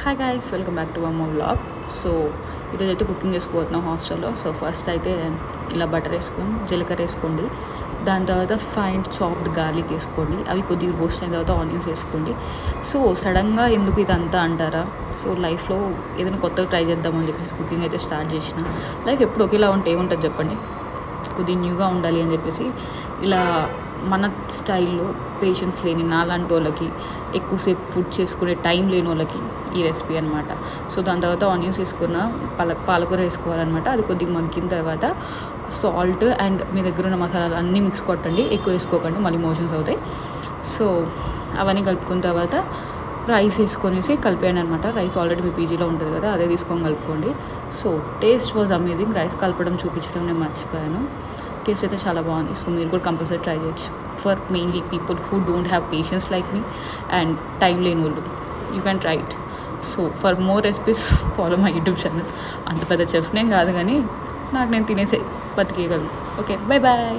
Hi guys, welcome back to my vlog. So ఈరోజు అయితే cooking చేసుకోబోతున్నాం హాస్టల్లో. సో ఫస్ట్ అయితే ఇలా బటర్ వేసుకొని జీలకర్ర వేసుకోండి. దాని తర్వాత ఫైన్ చాప్డ్ గార్లిక్ వేసుకోండి. అవి కొద్దిగా రోస్ట్ అయిన తర్వాత ఆనియన్స్ వేసుకోండి. సో సడన్గా ఎందుకు ఇదంతా అంటారా? సో లైఫ్లో ఏదైనా కొత్తగా ట్రై చేద్దామని చెప్పేసి కుకింగ్ అయితే స్టార్ట్ చేసిన. లైఫ్ ఎప్పుడు ఒకేలా ఉంటే ఏముంటుంది చెప్పండి? కొద్దిగా న్యూగా ఉండాలి అని చెప్పేసి ఇలా మన స్టైల్లో పేషెన్స్ లేని నాలాంటి వాళ్ళకి, ఎక్కువసేపు ఫుడ్ చేసుకునే టైం లేని వాళ్ళకి ఈ రెసిపీ అనమాట. సో దాని తర్వాత ఆనియన్స్ వేసుకున్న పాలకూర వేసుకోవాలన్నమాట. అది కొద్దిగా మగ్గిన తర్వాత సాల్ట్ అండ్ మీ దగ్గర ఉన్న మసాలాలు అన్నీ మిక్స్ కొట్టండి, ఎక్కువ వేసుకోకండి, మళ్ళీ మోషన్స్ అవుతాయి. సో అవన్నీ కలుపుకున్న తర్వాత రైస్ వేసుకొనేసి కలిపాను అనమాట. రైస్ ఆల్రెడీ మీ పీజీలో ఉంటుంది కదా, అదే తీసుకొని కలుపుకోండి. So taste was amazing. Rice కలపడం చూపించడం నేను మర్చిపోయాను. టేస్ట్ అయితే చాలా బాగుంది. సో మీరు కూడా కంపల్సరీ ట్రై చేయొచ్చు. For mainly people who don't have patience like me and time లేని వాళ్ళు, you can try it. So for more recipes follow my YouTube channel. అంత పెద్ద చెఫ్నేం కాదు కానీ నాకు నేను తినేసే బతికేయగలను. Okay, bye bye.